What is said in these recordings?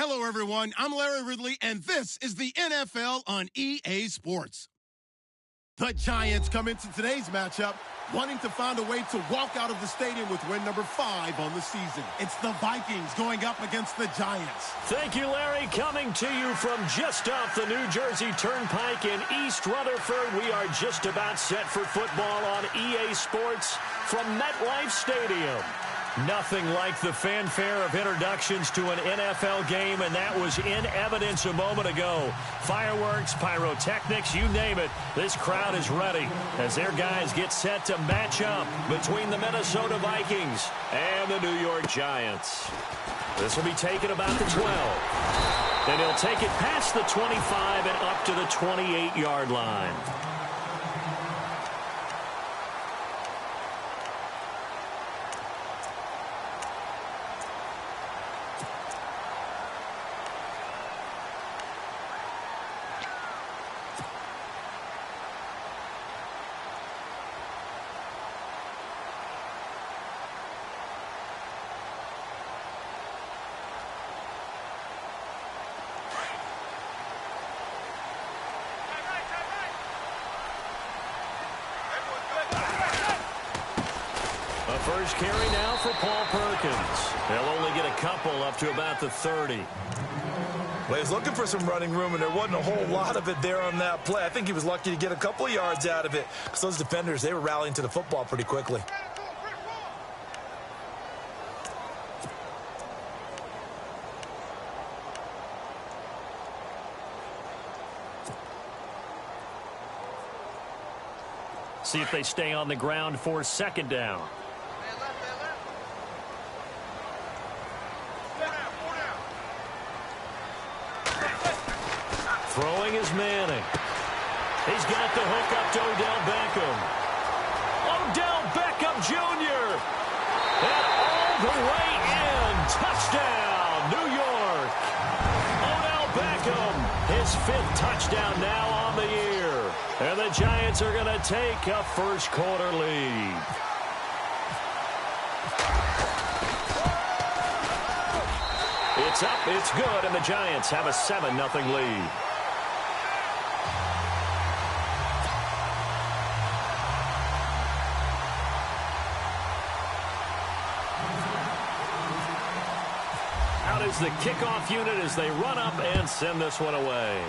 Hello, everyone. I'm Larry Ridley, and this is the NFL on EA Sports. The Giants come into today's matchup wanting to find a way to walk out of the stadium with win number 5 on the season. It's the Vikings going up against the Giants. Thank you, Larry. Coming to you from just off the New Jersey Turnpike in East Rutherford, we are just about set for football on EA Sports from MetLife Stadium. Nothing like the fanfare of introductions to an NFL game, and that was in evidence a moment ago. Fireworks, pyrotechnics, you name it. This crowd is ready as their guys get set to match up between the Minnesota Vikings and the New York Giants. This will be taken about the 12. Then he'll take it past the 25 and up to the 28-yard line. First carry now for Paul Perkins. They'll only get a couple up to about the 30. Well, he's looking for some running room, and there wasn't a whole lot of it there on that play. I think he was lucky to get a couple of yards out of it because those defenders, they were rallying to the football pretty quickly. See if they stay on the ground for second down. Throwing is Manning. He's got the hook up to Odell Beckham. Odell Beckham Jr. And all the way in. Touchdown, New York. Odell Beckham, his 5th touchdown now on the year. And the Giants are going to take a first quarter lead. It's up, it's good, and the Giants have a 7-0 lead. Out is the kickoff unit as they run up and send this one away.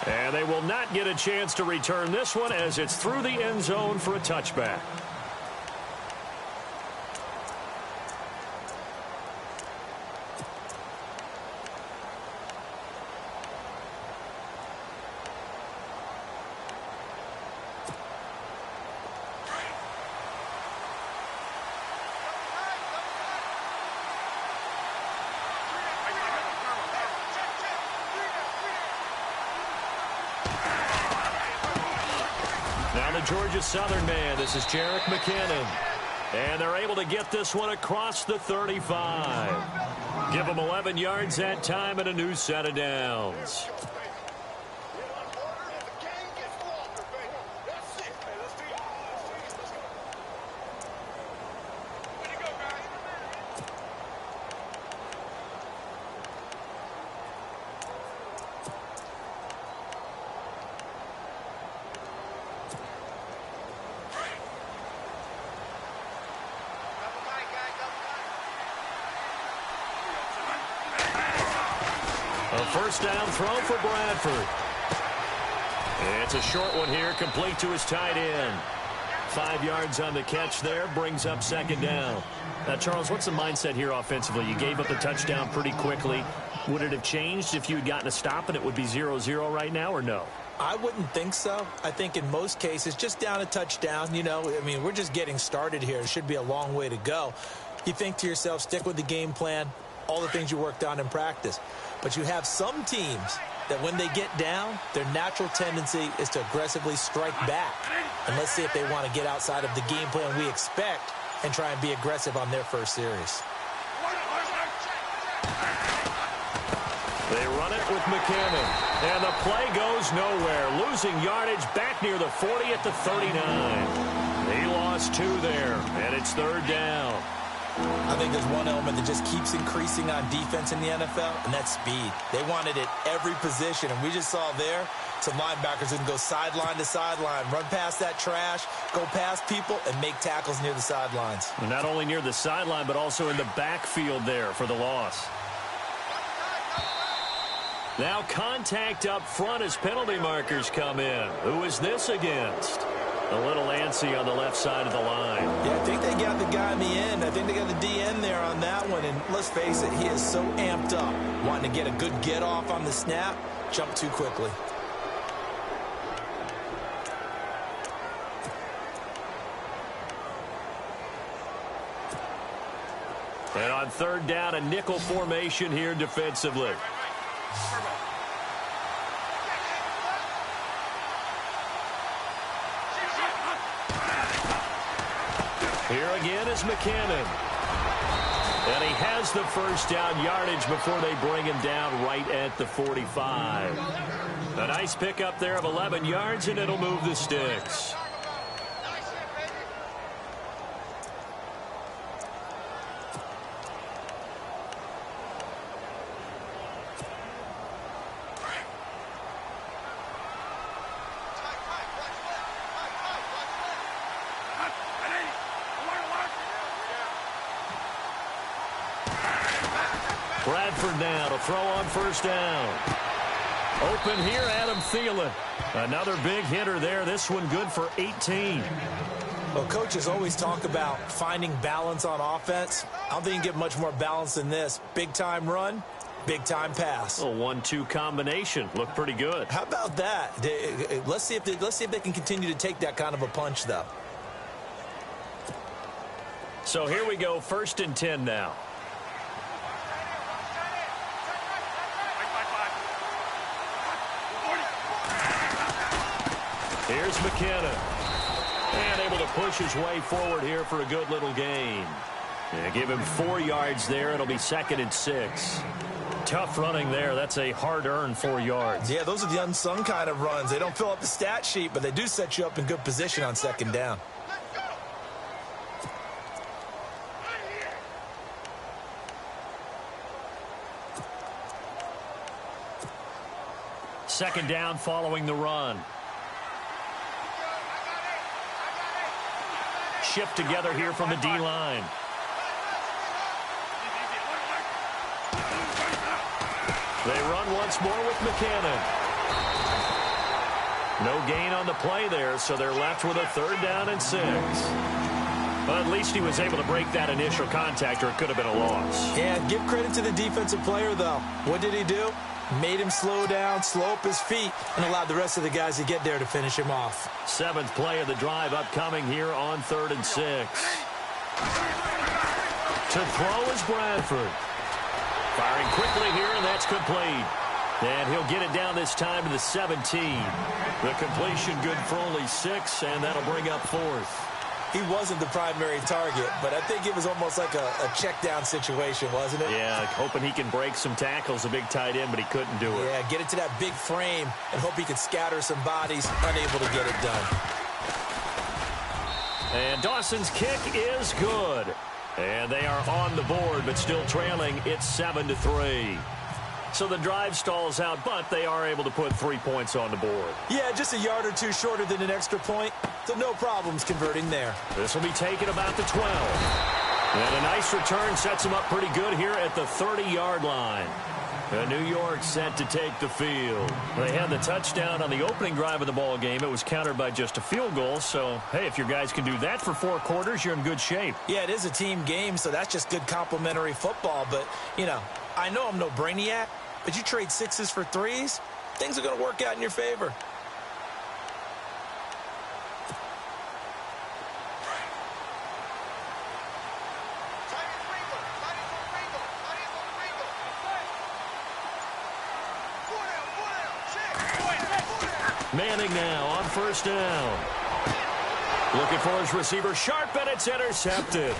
And they will not get a chance to return this one as it's through the end zone for a touchback. Now the Georgia Southern man, this is Jerick McKinnon. And they're able to get this one across the 35. Give them 11 yards that time and a new set of downs. First down throw for Bradford. It's a short one here, complete to his tight end. 5 yards on the catch there, brings up second down. Now, Charles, what's the mindset here offensively? You gave up the touchdown pretty quickly. Would it have changed if you had gotten a stop and it would be 0-0 right now, or no? I wouldn't think so. I think in most cases, just down a touchdown, you know, I mean, we're just getting started here. It should be a long way to go. You think to yourself, stick with the game plan, all the things you worked on in practice. But you have some teams that when they get down, their natural tendency is to aggressively strike back. And let's see if they want to get outside of the game plan we expect and try and be aggressive on their first series. They run it with McKinnon. And the play goes nowhere. Losing yardage back near the 40 at the 39. He lost 2 there, and it's third down. I think there's one element that just keeps increasing on defense in the NFL, and that's speed. They want it at every position, and we just saw there some linebackers who can go sideline to sideline, run past that trash, go past people, and make tackles near the sidelines. And not only near the sideline, but also in the backfield there for the loss. Now contact up front as penalty markers come in. Who is this against? A little antsy on the left side of the line. Yeah, I think they got the guy in the end. I think they got the DN there on that one. And let's face it, he is so amped up, wanting to get a good get off on the snap, jump too quickly. And on third down, a nickel formation here defensively. Here again is McKinnon. And he has the first down yardage before they bring him down right at the 45. A nice pickup there of 11 yards, and it'll move the sticks. Bradford now to throw on first down. Open here, Adam Thielen. Another big hitter there. This one good for 18. Well, coaches always talk about finding balance on offense. I don't think you can get much more balance than this. Big-time run, big-time pass. A 1-2 combination. Looked pretty good. How about that? Let's see if they can continue to take that kind of a punch, though. So here we go, 1st and 10 now. Here's McKinnon. And able to push his way forward here for a good little gain. Yeah, give him 4 yards there. It'll be 2nd and 6. Tough running there. That's a hard-earned 4 yards. Yeah, those are the unsung kind of runs. They don't fill up the stat sheet, but they do set you up in good position on 2nd down. Second down following the run. Shift together here from the D-line. They run once more with McKinnon. No gain on the play there, so they're left with a 3rd down and 6. But at least he was able to break that initial contact, or it could have been a loss. Yeah, give credit to the defensive player, though. What did he do? Made him slow down, slow up his feet, and allowed the rest of the guys to get there to finish him off. 7th play of the drive upcoming here on 3rd and 6. To throw is Bradford. Firing quickly here, and that's complete. And he'll get it down this time to the 17. The completion good for only 6, and that'll bring up 4th. He wasn't the primary target, but I think it was almost like a check down situation, wasn't it? Yeah, hoping he can break some tackles, a big tight end, but he couldn't do it. Yeah, get it to that big frame and hope he can scatter some bodies, unable to get it done. And Dawson's kick is good. And they are on the board, but still trailing. It's 7-3. So the drive stalls out, but they are able to put 3 points on the board. Yeah, just a yard or two shorter than an extra point, so no problems converting there. This will be taken about the 12. And a nice return sets them up pretty good here at the 30-yard line. And New York set to take the field. They had the touchdown on the opening drive of the ball game. It was countered by just a field goal. So, hey, if your guys can do that for 4 quarters, you're in good shape. Yeah, it is a team game, so that's just good complimentary football. But, you know, I know I'm no brainiac, but you trade 6s for 3s, things are going to work out in your favor. Manning now on first down. Looking for his receiver, Sharp, and it's intercepted.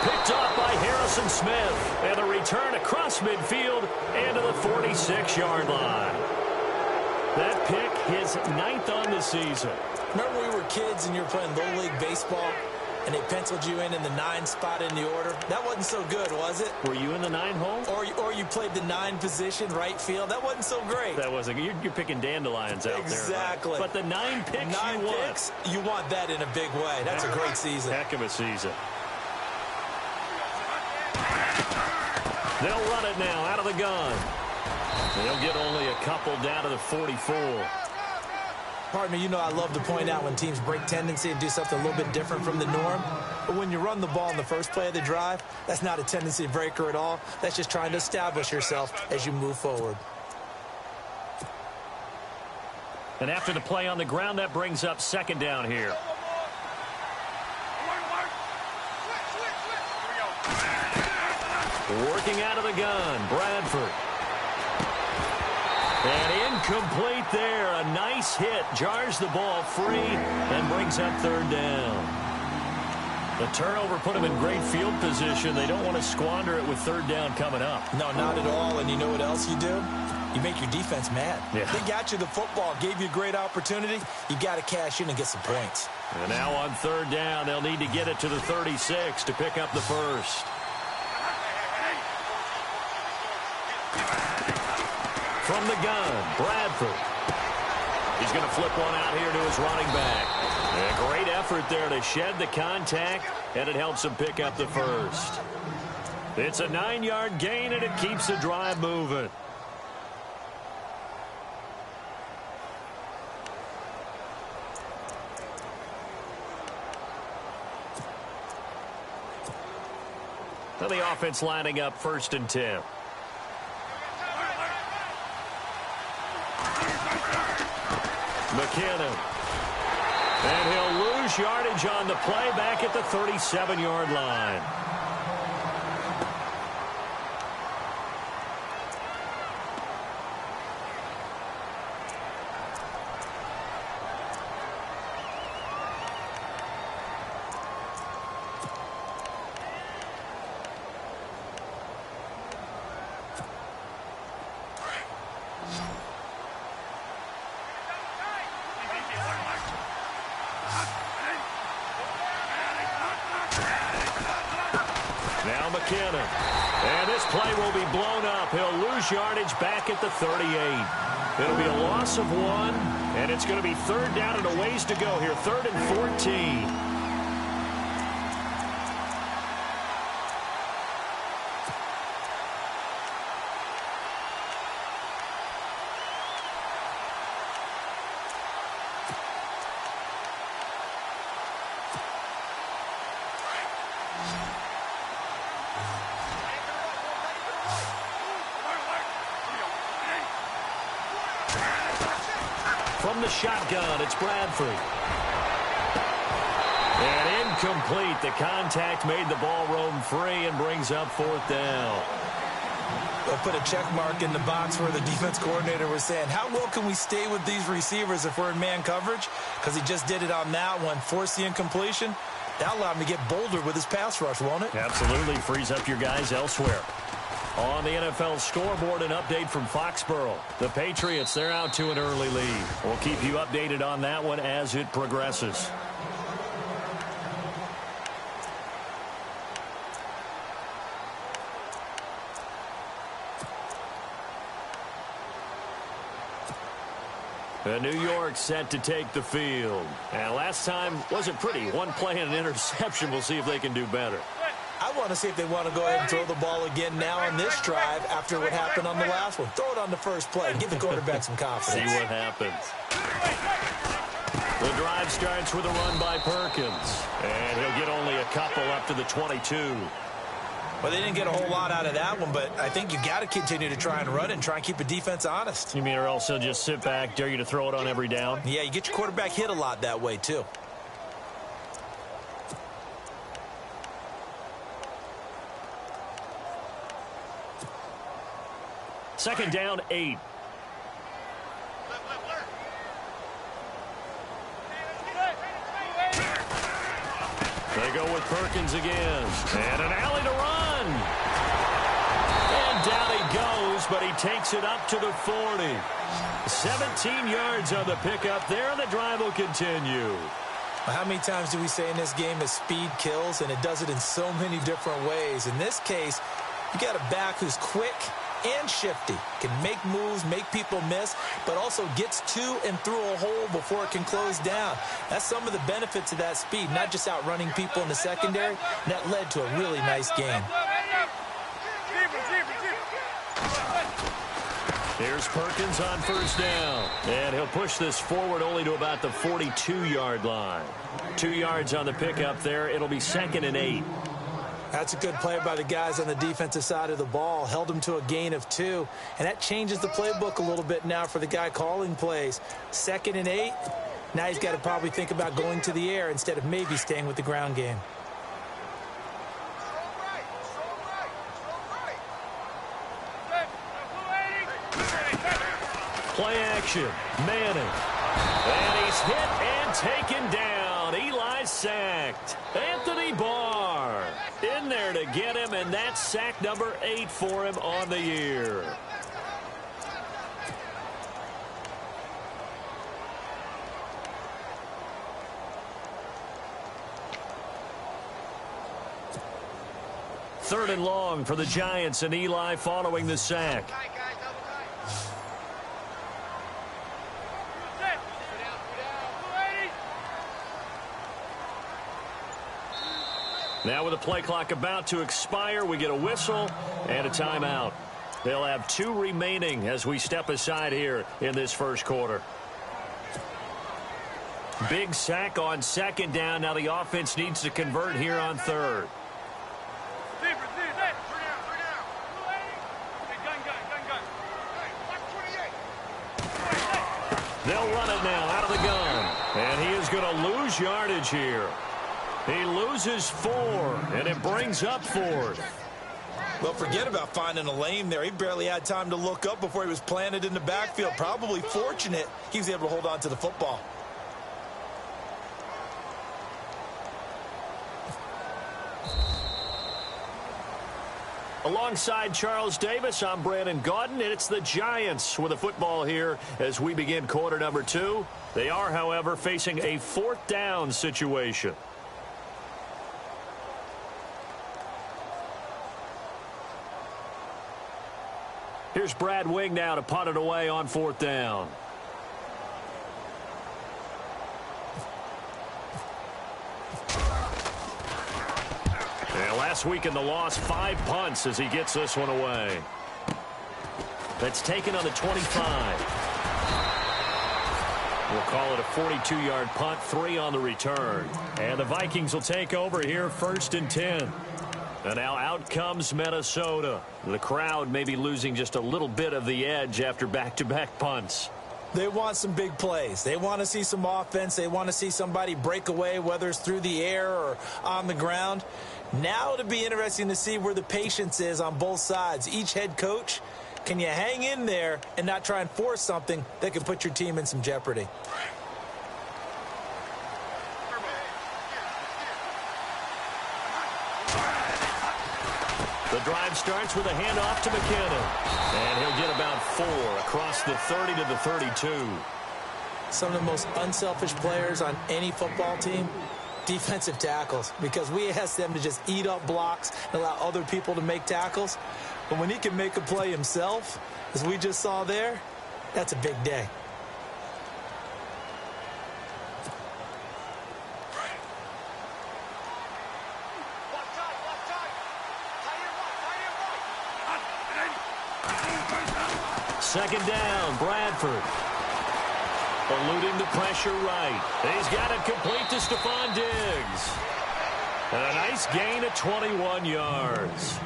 Picked off by Harrison Smith. And a return across midfield and to the 46-yard line. That pick, his 9th on the season. Remember when we were kids and you were playing Little League baseball? and they penciled you in the 9 spot in the order. That wasn't so good, was it? Were you in the 9 hole? Or you played the 9 position, right field. That wasn't so great. That wasn't. You're picking dandelions out there. Exactly. Right? But the 9 picks 9 you want. picks, you want that in a big way. That's a great season. Heck of a season. They'll run it now out of the gun. They'll get only a couple down to the 44. Partner, you know I love to point out when teams break tendency and do something a little bit different from the norm. But when you run the ball in the first play of the drive, that's not a tendency breaker at all. That's just trying to establish yourself as you move forward. And after the play on the ground, that brings up second down here. Working out of the gun, Bradford. And incomplete there. A nice hit. Jars the ball free and brings up third down. The turnover put them in great field position. They don't want to squander it with third down coming up. No, not at all. And you know what else you do? You make your defense mad. Yeah. They got you the football, gave you a great opportunity. You got to cash in and get some points. And now on third down, they'll need to get it to the 36 to pick up the first. From the gun, Bradford. He's going to flip one out here to his running back. A great effort there to shed the contact, and it helps him pick up the first. It's a 9-yard gain, and it keeps the drive moving. Now the offense lining up 1st and 10. McKinnon. And he'll lose yardage on the play back at the 37-yard line. Now McKinnon. And this play will be blown up. He'll lose yardage back at the 38. It'll be a loss of 1, and it's going to be third down and a ways to go here. 3rd and 14. From the shotgun, it's Bradford. And incomplete. The contact made the ball roam free and brings up 4th down. They'll put a check mark in the box where the defense coordinator was saying, how well can we stay with these receivers if we're in man coverage? Because he just did it on that one, forced the incompletion. That allowed him to get bolder with his pass rush, won't it? Absolutely. Frees up your guys elsewhere. On the NFL scoreboard, an update from Foxborough. The Patriots, they're out to an early lead. We'll keep you updated on that one as it progresses. New York set to take the field. And last time wasn't pretty. One play and an interception. We'll see if they can do better. I want to see if they want to go ahead and throw the ball again now on this drive after what happened on the last one. Throw it on the first play. Give the quarterback some confidence. See what happens. The drive starts with a run by Perkins. And he'll get only a couple up to the 22. Well, they didn't get a whole lot out of that one, but I think you got to continue to try and run and try and keep the defense honest. You mean or else he'll just sit back, dare you to throw it on every down? Yeah, you get your quarterback hit a lot that way, too. Second down, 8. They go with Perkins again. And an alley to run. And down he goes, but he takes it up to the 40. 17 yards on the pickup there, and the drive will continue. How many times do we say in this game that speed kills, and it does it in so many different ways? In this case, you got a back who's quick and shifty, can make moves, make people miss, but also gets to and through a hole before it can close down. That's some of the benefits of that speed, not just outrunning people in the secondary, and that led to a really nice game. Here's Perkins on first down. And he'll push this forward only to about the 42-yard line. 2 yards on the pickup there. It'll be 2nd and 8. That's a good play by the guys on the defensive side of the ball. Held him to a gain of 2. And that changes the playbook a little bit now for the guy calling plays. 2nd and 8. Now he's got to probably think about going to the air instead of maybe staying with the ground game. Play action. Manning. And he's hit and taken down. Eli sacked. Anthony Barr in there to get him, and that's sack number 8 for him on the year. Third and long for the Giants, and Eli following the sack. Now with the play clock about to expire, we get a whistle and a timeout. They'll have 2 remaining as we step aside here in this first quarter. Big sack on 2nd down. Now the offense needs to convert here on 3rd. They'll run it now out of the gun. And he is going to lose yardage here. He loses 4, and it brings up 4th. Well, forget about finding a lane there. He barely had time to look up before he was planted in the backfield. Probably fortunate he was able to hold on to the football. Alongside Charles Davis, I'm Brandon Gaudin, and it's the Giants with the football here as we begin quarter number 2. They are, however, facing a 4th down situation. Here's Brad Wing now to punt it away on 4th down. And last week in the loss, 5 punts as he gets this one away. That's taken on the 25. We'll call it a 42-yard punt, 3 on the return. And the Vikings will take over here 1st and 10. And now out comes Minnesota. The crowd may be losing just a little bit of the edge after back-to-back punts. They want some big plays. They want to see some offense. They want to see somebody break away, whether it's through the air or on the ground. Now it'll be interesting to see where the patience is on both sides. Each head coach, can you hang in there and not try and force something that can put your team in some jeopardy? The drive starts with a handoff to McKinnon. And he'll get about 4 across the 30 to the 32. Some of the most unselfish players on any football team, defensive tackles, because we ask them to just eat up blocks and allow other people to make tackles. But when he can make a play himself, as we just saw there, that's a big day. Second down, Bradford. Eluding the pressure right. He's got it complete to Stephon Diggs. And a nice gain of 21 yards.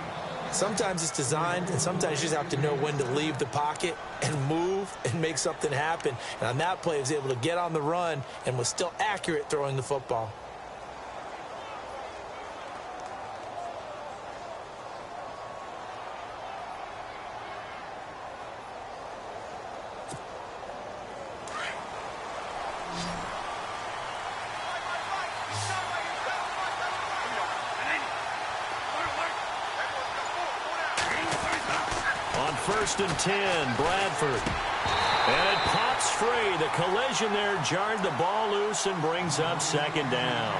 Sometimes it's designed, and sometimes you just have to know when to leave the pocket and move and make something happen. And on that play, he was able to get on the run and was still accurate throwing the football. On 1st and 10, Bradford. And it pops free. The collision there jarred the ball loose and brings up second down.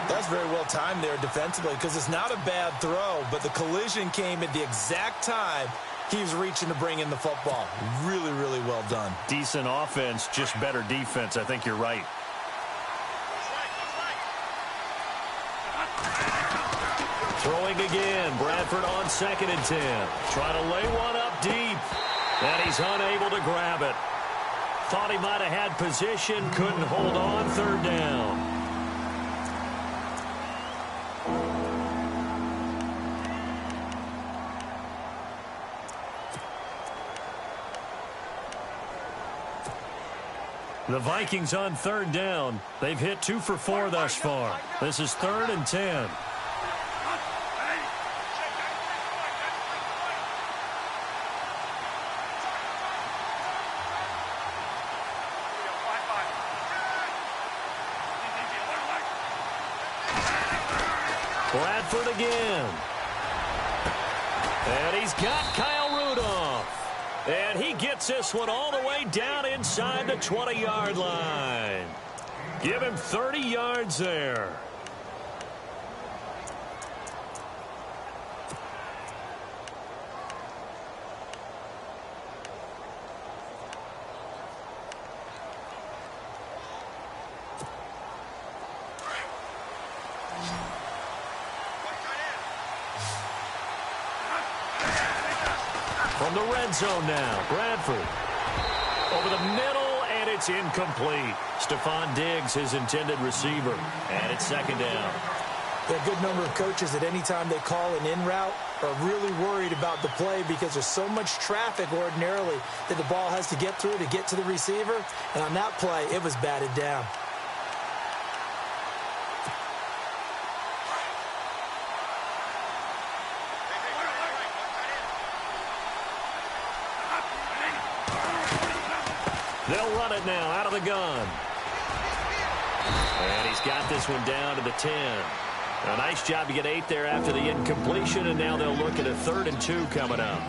That's very well timed there defensively because it's not a bad throw, but the collision came at the exact time he was reaching to bring in the football. Really, really well done. Decent offense, just better defense. I think you're right. Throwing again. Bradford on 2nd and 10. Trying to lay one up deep. And he's unable to grab it. Thought he might have had position. Couldn't hold on. 3rd down. The Vikings on 3rd down. They've hit 2 for 4 thus far. This is 3rd and 10. Bradford again. And he's got Kyle Rudolph. And he gets this one all the way down inside the 20-yard line. Give him 30 yards there. From the red zone now, Bradford. Over the middle, and it's incomplete. Stephon Diggs, his intended receiver. And it's 2nd down. A good number of coaches at any time they call an in route are really worried about the play because there's so much traffic ordinarily that the ball has to get through to get to the receiver. And on that play, it was batted down. They'll run it now out of the gun. And he's got this one down to the 10. A nice job to get 8 there after the incompletion, and now they'll look at a 3rd and 2 coming up.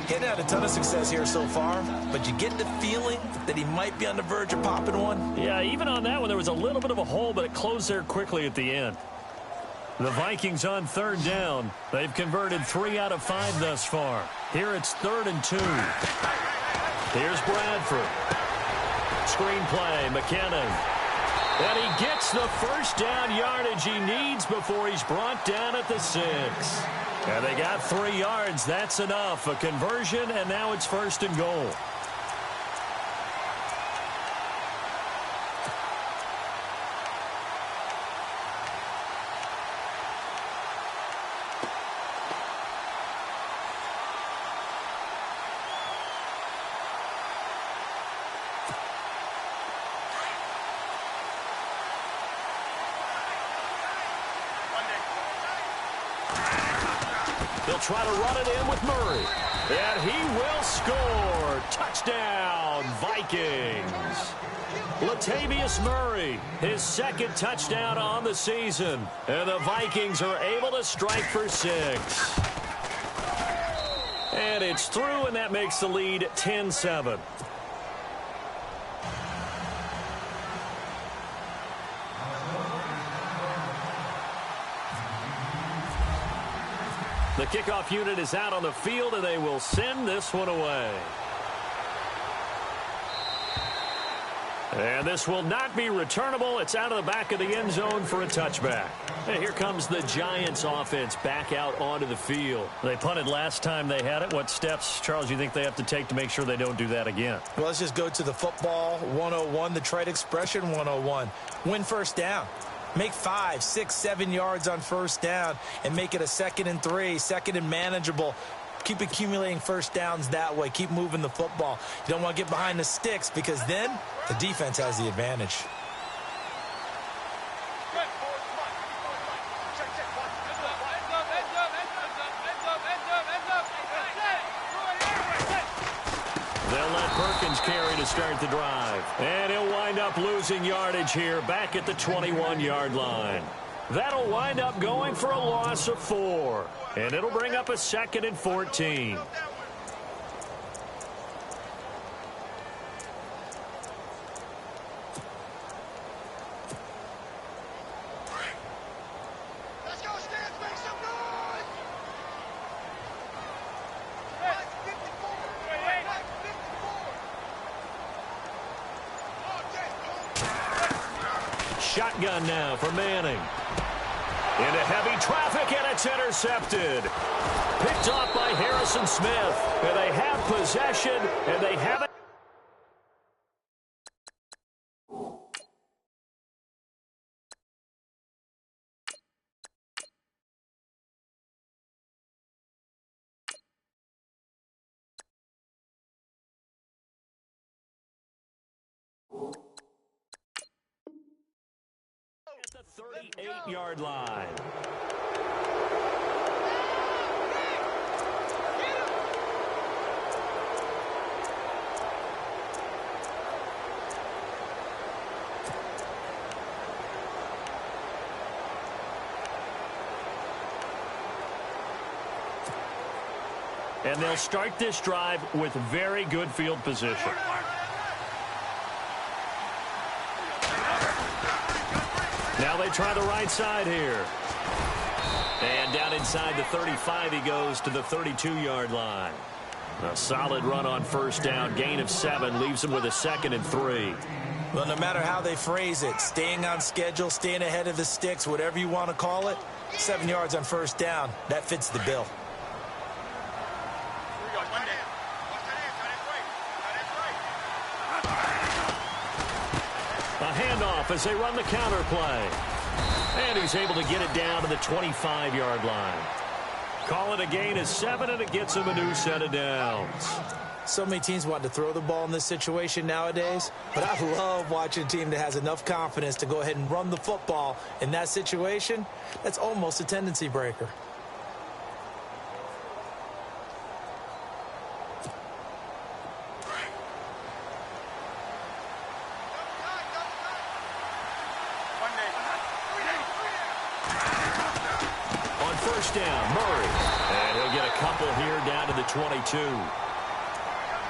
He hadn't had a ton of success here so far, but you get the feeling that he might be on the verge of popping one. Yeah, even on that one, there was a little bit of a hole, but it closed there quickly at the end. The Vikings on 3rd down. They've converted 3 out of 5 thus far. Here it's 3rd and 2. Here's Bradford. Screen play, McKinnon. And he gets the first down yardage he needs before he's brought down at the 6. And they got 3 yards. That's enough. A conversion, and now it's 1st and goal. They'll try to run it in with Murray. And he will score. Touchdown, Vikings. Latavius Murray, his 2nd touchdown on the season. And the Vikings are able to strike for 6. And it's through, and that makes the lead 10-7. The kickoff unit is out on the field, and they will send this one away. And this will not be returnable. It's out of the back of the end zone for a touchback. And here comes the Giants offense back out onto the field. They punted last time they had it. What steps, Charles, you think they have to take to make sure they don't do that again? Well, let's just go to the football 101, the trade expression 101. Win 1st down. Make 5, 6, 7 yards on 1st down and make it a 2nd and 3, 2nd and manageable. Keep accumulating 1st downs that way. Keep moving the football. You don't want to get behind the sticks because then the defense has the advantage. They'll let Perkins carry to start the drive. And he'll wind up losing yardage here back at the 21-yard line. That'll wind up going for a loss of 4. And it'll bring up a 2nd and 14. shotgun now for Manning. Into heavy traffic, and it's intercepted. Picked off by Harrison Smith. And they have possession, and they have it. At the 38-yard line. And they'll start this drive with very good field position. Now they try the right side here. And down inside the 35, he goes to the 32-yard line. A solid run on first down. Gain of 7 leaves him with a 2nd and 3. Well, no matter how they phrase it, staying on schedule, staying ahead of the sticks, whatever you want to call it, 7 yards on first down, that fits the bill. A handoff as they run the counter play. And he's able to get it down to the 25-yard line. Call it a gain of 7, and it gets him a new set of downs. So many teams want to throw the ball in this situation nowadays, but I love watching a team that has enough confidence to go ahead and run the football. In that situation, that's almost a tendency breaker. First down, Murray. And he'll get a couple here down to the 22.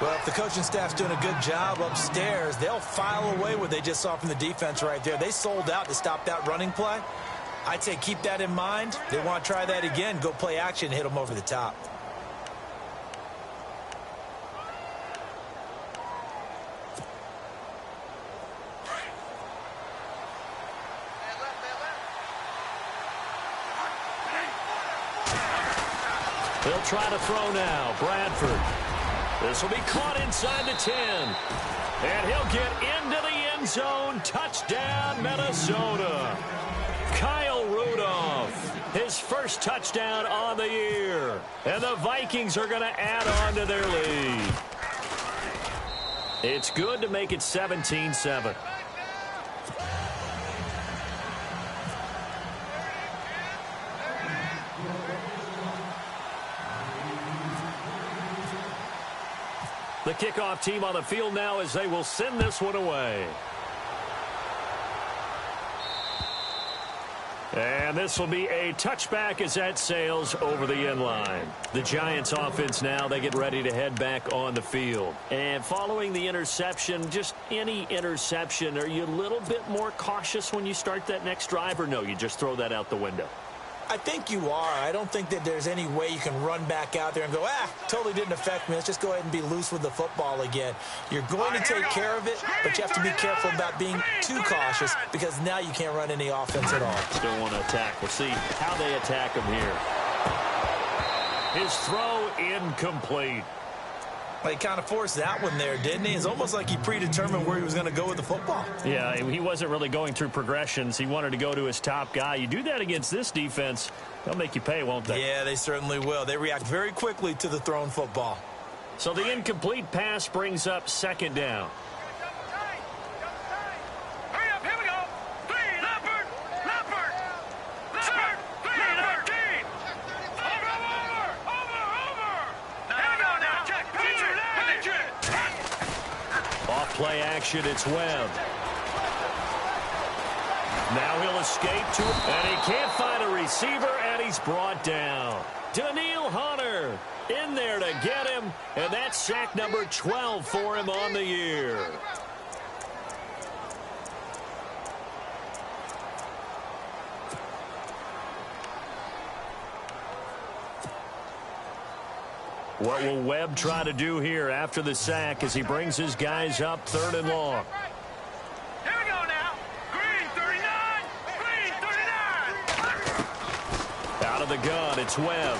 Well, if the coaching staff's doing a good job upstairs, they'll file away what they just saw from the defense right there. They sold out to stop that running play. I'd say keep that in mind. They want to try that again. Go play action, hit them over the top. They'll try to throw now. Bradford. This will be caught inside the 10. And he'll get into the end zone. Touchdown, Minnesota. Kyle Rudolph, his first touchdown on the year. And the Vikings are going to add on to their lead. It's good to make it 17-7. The kickoff team on the field now as they will send this one away. And this will be a touchback as that sails over the end line. The Giants offense now, they get ready to head back on the field. And following the interception, just any interception, are you a little bit more cautious when you start that next drive, or no, you just throw that out the window? I think you are. I don't think that there's any way you can run back out there and go, totally didn't affect me. Let's just go ahead and be loose with the football again. You're going to take care of it, but you have to be careful about being too cautious because now you can't run any offense at all. Still want to attack. We'll see how they attack him here. His throw incomplete. Well, he kind of forced that one there, didn't he? It's almost like he predetermined where he was going to go with the football. Yeah, he wasn't really going through progressions. He wanted to go to his top guy. You do that against this defense, they'll make you pay, won't they? Yeah, they certainly will. They react very quickly to the thrown football. So the incomplete pass brings up 2nd down. Play action, it's Webb. Now he'll escape to it, and he can't find a receiver, and he's brought down. Daniil Hunter in there to get him, and that's sack number 12 for him on the year. What will Webb try to do here after the sack as he brings his guys up 3rd and long? Here we go now. Green, 39. Out of the gun, it's Webb.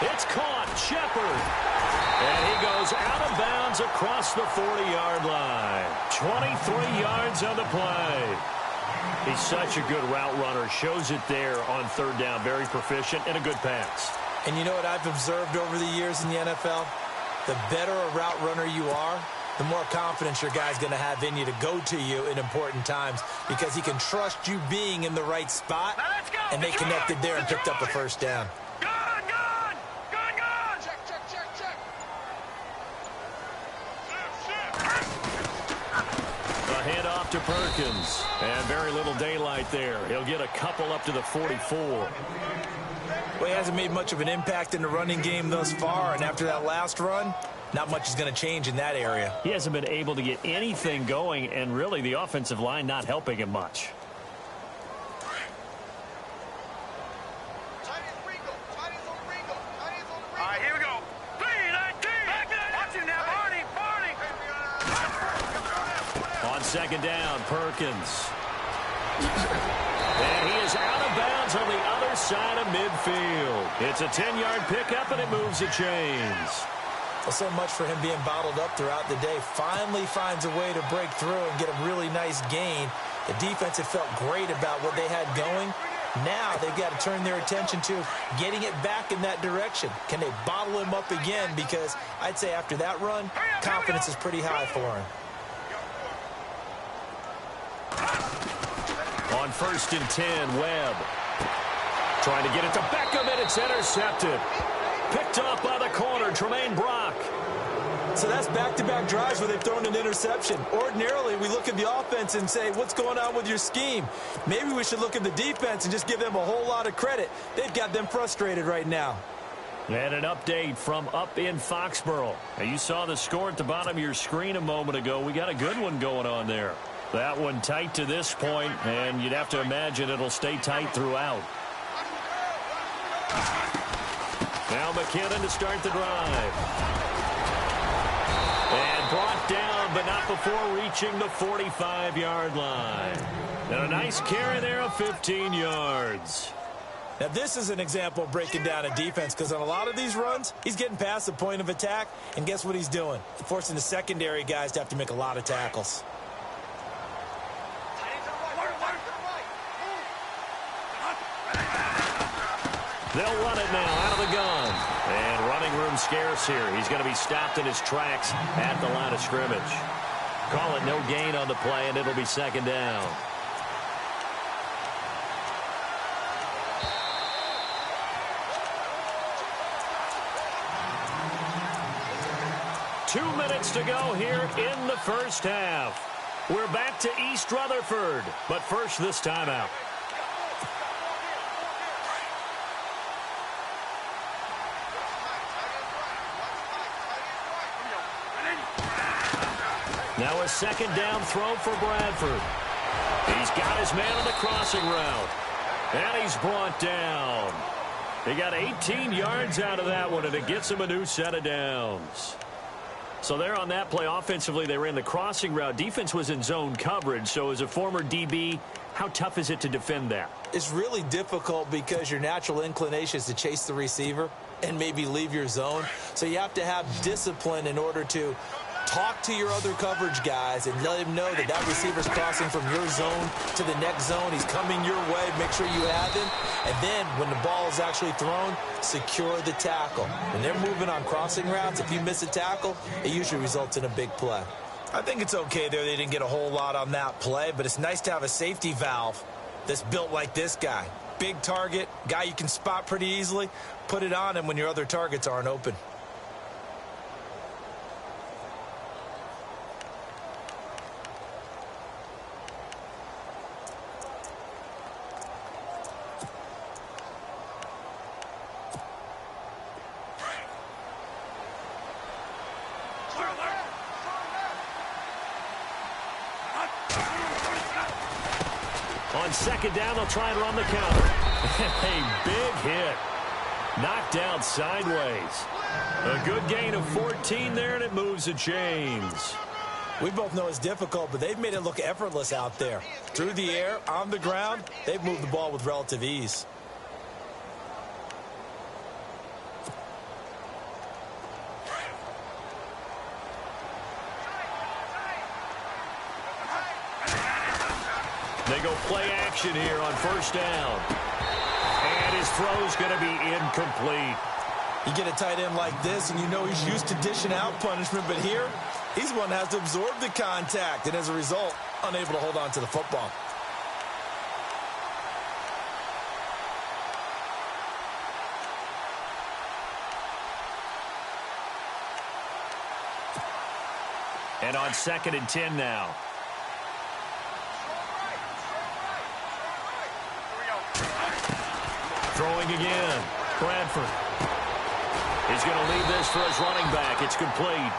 It's caught. Shepard. And he goes out of bounds across the 40-yard line. 23 yards on the play. He's such a good route runner. Shows it there on third down. Very proficient and a good pass. And you know what I've observed over the years in the NFL? The better a route runner you are, the more confidence your guy's going to have in you to go to you in important times because he can trust you being in the right spot, and they connected there and picked up a first down. Handoff to Perkins. And very little daylight there. He'll get a couple up to the 44. Well, he hasn't made much of an impact in the running game thus far, and after that last run, not much is going to change in that area. He hasn't been able to get anything going, and really the offensive line not helping him much. Second down, Perkins. And he is out of bounds on the other side of midfield. It's a 10-yard pickup, and it moves the chains. Well, so much for him being bottled up throughout the day. Finally finds a way to break through and get a really nice gain. The defense had felt great about what they had going. Now they've got to turn their attention to getting it back in that direction. Can they bottle him up again? Because I'd say after that run, confidence is pretty high for him. On 1st and 10, Webb. Trying to get it to Beckham, and it's intercepted. Picked off by the corner, Tremaine Brock. So that's back-to-back drives where they've thrown an interception. Ordinarily, we look at the offense and say, what's going on with your scheme? Maybe we should look at the defense and just give them a whole lot of credit. They've got them frustrated right now. And an update from up in Foxborough. Now, you saw the score at the bottom of your screen a moment ago. We got a good one going on there. That one tight to this point, and you'd have to imagine it'll stay tight throughout. Now McKinnon to start the drive. And brought down, but not before reaching the 45-yard line. And a nice carry there of 15 yards. Now, this is an example of breaking down a defense because on a lot of these runs, he's getting past the point of attack, and guess what he's doing? Forcing the secondary guys to have to make a lot of tackles. They'll run it now out of the gun. And running room scarce here. He's going to be stopped in his tracks at the line of scrimmage. Call it no gain on the play, and it'll be second down. Two minutes to go here in the first half. We're back to East Rutherford, but first this timeout. Now a second down throw for Bradford. He's got his man on the crossing route. And he's brought down. He got 18 yards out of that one, and it gets him a new set of downs. So there on that play, offensively, they ran the crossing route. Defense was in zone coverage. So as a former DB, how tough is it to defend that? It's really difficult because your natural inclination is to chase the receiver and maybe leave your zone. So you have to have discipline in order to talk to your other coverage guys and let him know that that receiver's crossing from your zone to the next zone. He's coming your way. Make sure you have him. And then when the ball is actually thrown, secure the tackle. When they're moving on crossing routes, if you miss a tackle, it usually results in a big play. I think it's okay there. They didn't get a whole lot on that play, but it's nice to have a safety valve that's built like this guy. Big target, guy you can spot pretty easily. Put it on him when your other targets aren't open. On second down, they'll try and run the counter. A big hit. Knocked down sideways. A good gain of 14 there, and it moves the chains. We both know it's difficult, but they've made it look effortless out there. Through the air, on the ground, they've moved the ball with relative ease. They go play action here on first down. And his throw's going to be incomplete. You get a tight end like this, and you know he's used to dishing out punishment, but here, he's the one that has to absorb the contact, and as a result, unable to hold on to the football. And on 2nd and 10 now. Throwing again. Bradford. He's going to leave this for his running back. It's complete.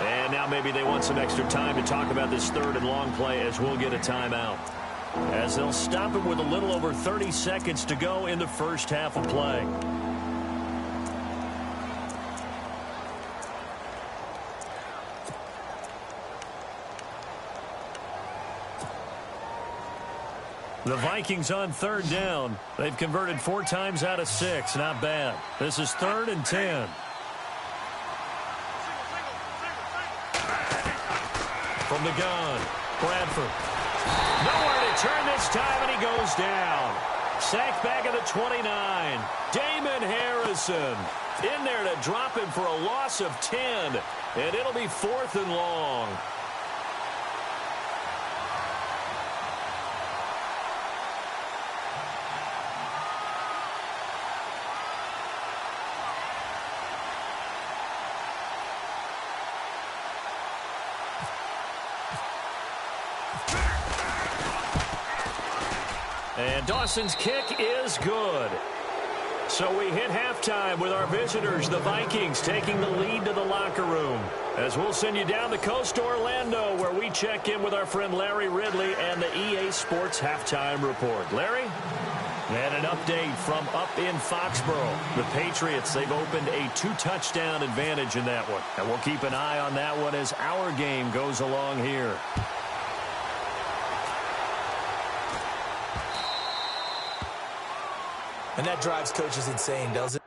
And now maybe they want some extra time to talk about this 3rd and long play as we'll get a timeout. As they'll stop him with a little over 30 seconds to go in the first half of play. The Vikings on 3rd down. They've converted 4 times out of 6. Not bad. This is 3rd and 10. From the gun, Bradford. Nowhere to turn this time, and he goes down. Sacked back at the 29. Damon Harrison in there to drop him for a loss of 10. And it'll be 4th and long. And Dawson's kick is good. So we hit halftime with our visitors, the Vikings, taking the lead to the locker room. As we'll send you down the coast to Orlando, where we check in with our friend Larry Ridley and the EA Sports Halftime Report. Larry? And an update from up in Foxborough. The Patriots, they've opened a 2-touchdown advantage in that one. And we'll keep an eye on that one as our game goes along here. And that drives coaches insane, doesn't it?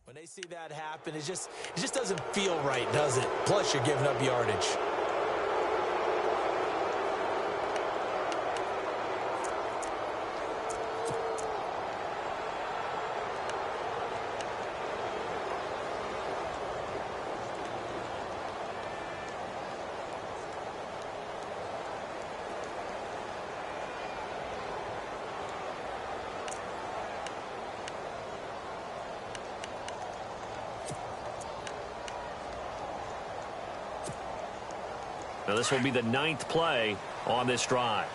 When they see that happen, it just doesn't feel right, does it? Plus, you're giving up yardage. Now this will be the 9th play on this drive.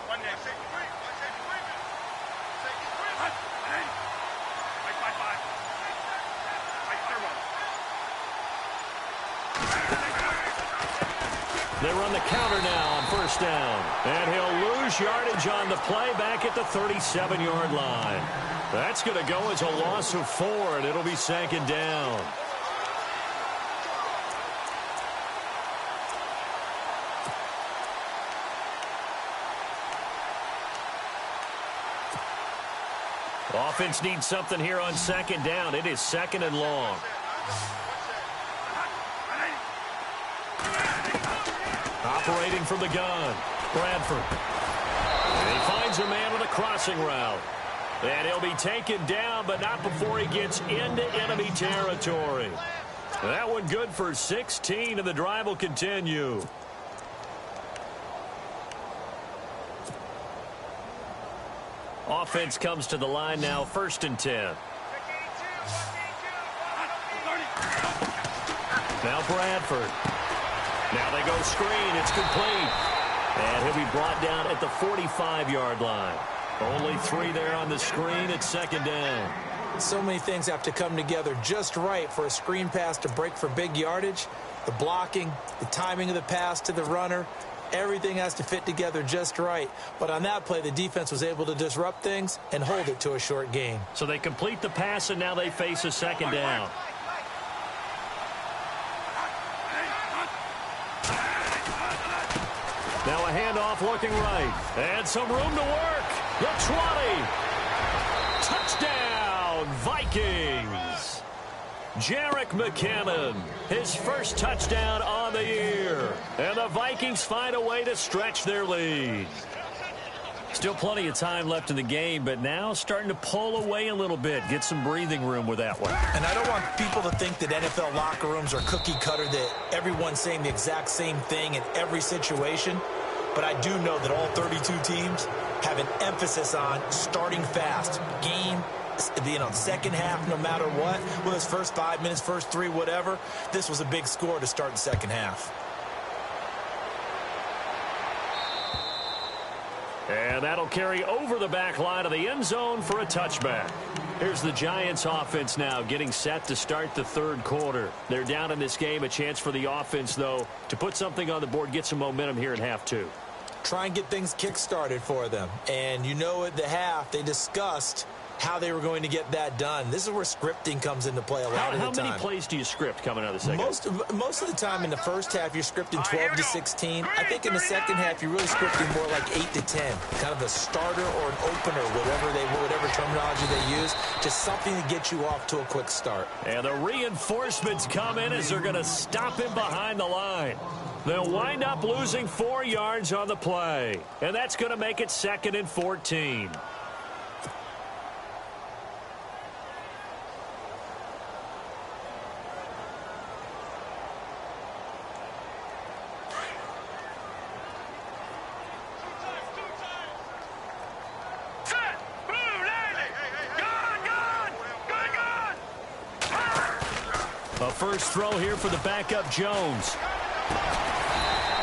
They run the counter now on first down. And he'll lose yardage on the play back at the 37-yard line. That's going to go as a loss of 4, and it'll be 2nd down. Offense needs something here on 2nd down. It is 2nd and long. Operating from the gun, Bradford. And he finds a man with a crossing route. And he'll be taken down, but not before he gets into enemy territory. That one good for 16, and the drive will continue. Offense comes to the line now, 1st and 10. Now Bradford. Now they go screen. It's complete. And he'll be brought down at the 45-yard line. Only 3 there on the screen. It's 2nd down. So many things have to come together just right for a screen pass to break for big yardage. The blocking, the timing of the pass to the runner, everything has to fit together just right. But on that play, the defense was able to disrupt things and hold it to a short gain. So they complete the pass, and now they face a 2nd down. Now a handoff looking right. And some room to work. The 20. Touchdown, Vikings. Jerick McKinnon, his first touchdown on the year. And the Vikings find a way to stretch their lead. Still plenty of time left in the game, but now starting to pull away a little bit. Get some breathing room with that one. And I don't want people to think that NFL locker rooms are cookie cutter, that everyone's saying the exact same thing in every situation. But I do know that all 32 teams have an emphasis on starting fast. Game, second half, no matter what. Whether it's first 5 minutes, first 3, whatever. This was a big score to start the second half. And that'll carry over the back line of the end zone for a touchback. Here's the Giants offense now getting set to start the 3rd quarter. They're down in this game. A chance for the offense, though, to put something on the board, get some momentum here in half 2. Try and get things kick-started for them. And you know at the half, they discussed how they were going to get that done. This is where scripting comes into play a lot of the time. How many plays do you script coming out of the second? Most of the time in the first half, you're scripting 12 to 16. I think in the second half, you're really scripting more like 8 to 10. Kind of a starter or an opener, whatever terminology they use. Just something to get you off to a quick start. And the reinforcements come in as they're going to stop him behind the line. They'll wind up losing 4 yards on the play. And that's going to make it 2nd and 14. A first throw here for the backup Jones.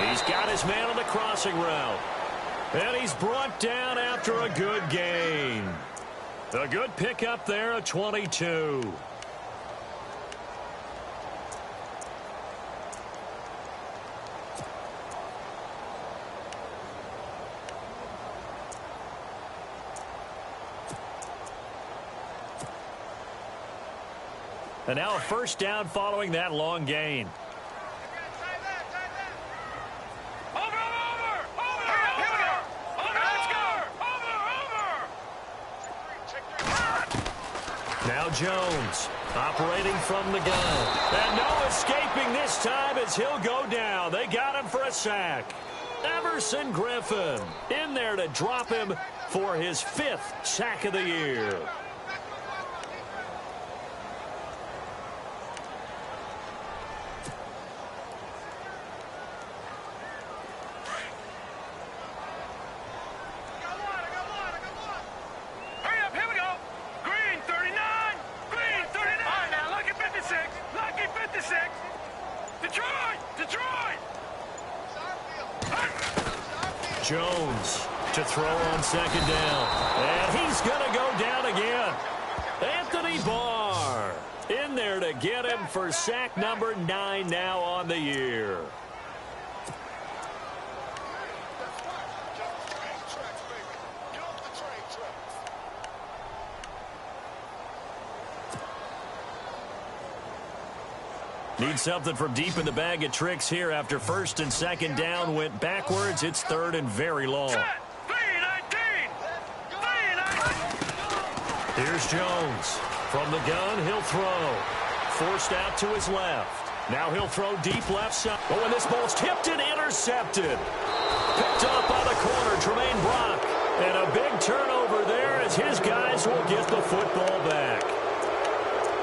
He's got his man on the crossing route. And he's brought down after a good gain. A good pickup there at 22. And now a first down following that long gain. Now Jones operating from the gun. And no escaping this time as he'll go down. They got him for a sack. Everson Griffin in there to drop him for his 5th sack of the year. Jones to throw on 2nd down. And he's going to go down again. Anthony Barr in there to get him for sack number 9 now on the year. Need something from deep in the bag of tricks here after 1st and 2nd down went backwards. It's 3rd and very long. Here's Jones. From the gun, he'll throw. Forced out to his left. Now he'll throw deep left side. Oh, and this ball's tipped and intercepted. Picked up by the corner, Tremaine Brock. And a big turnover there as as his guys will get the football back.